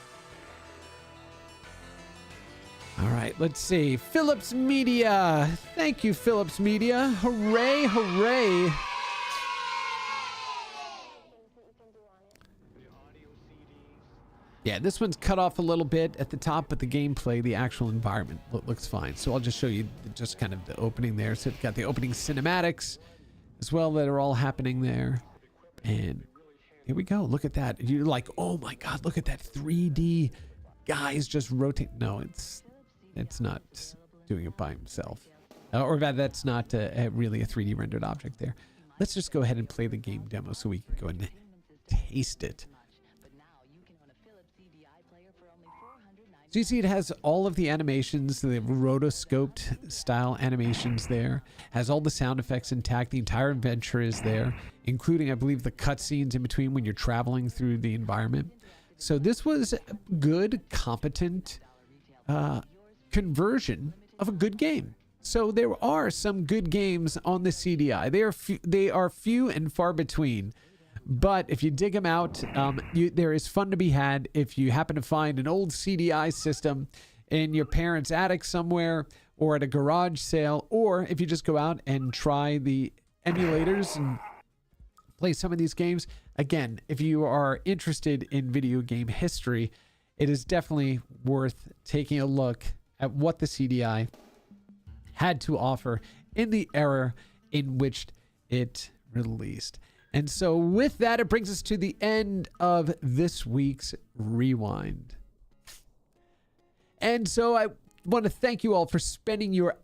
All right, let's see. Philips Media. Thank you, Philips Media. Hooray, hooray. Yeah, this one's cut off a little bit at the top, but the gameplay, the actual environment looks fine. So I'll just show you just kind of the opening there. So it's got the opening cinematics as well that are all happening there. And here we go. Look at that. You're like, oh my God, look at that 3D guys just rotate. No, it's not doing it by himself. Or that's not really a 3D rendered object there. Let's just go ahead and play the game demo so we can go and taste it. So you see it has all of the animations, the rotoscoped style animations there, has all the sound effects intact. The entire adventure is there, including, I believe, the cutscenes in between when you're traveling through the environment. So this was a good, competent conversion of a good game. So there are some good games on the CDI. They are few and far between. But if you dig them out, there is fun to be had if you happen to find an old CDI system in your parents' attic somewhere or at a garage sale, or if you just go out and try the emulators and play some of these games. Again, if you are interested in video game history, it is definitely worth taking a look at what the CDI had to offer in the era in which it released. And so with that, it brings us to the end of this week's Rewind. And so I want to thank you all for spending your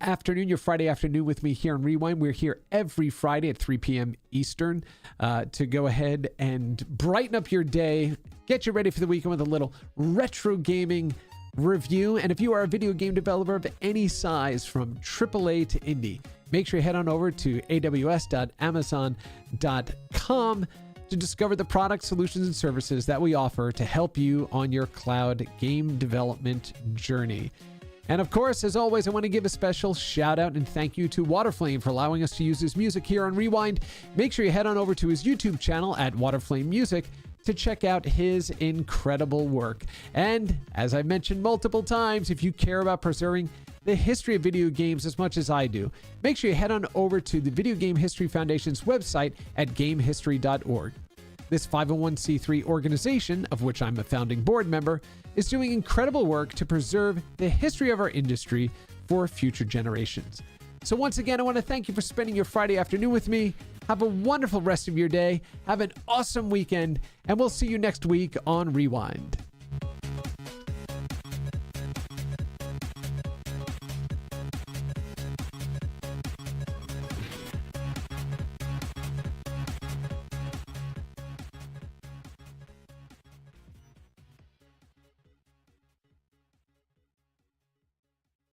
Friday afternoon with me here on Rewind. We're here every Friday at 3 p.m. Eastern to go ahead and brighten up your day, get you ready for the weekend with a little retro gaming review. And if you are a video game developer of any size, from AAA to indie, Make sure you head on over to aws.amazon.com to discover the products, solutions, and services that we offer to help you on your cloud game development journey. And of course, as always, I want to give a special shout out and thank you to Waterflame for allowing us to use his music here on Rewind. Make sure you head on over to his YouTube channel at Waterflame Music to check out his incredible work. And as I've mentioned multiple times, if you care about preserving the history of video games as much as I do, make sure you head on over to the Video Game History Foundation's website at gamehistory.org. This 501c3 organization, of which I'm a founding board member, is doing incredible work to preserve the history of our industry for future generations. So once again, I want to thank you for spending your Friday afternoon with me. Have a wonderful rest of your day. Have an awesome weekend, and we'll see you next week on Rewind.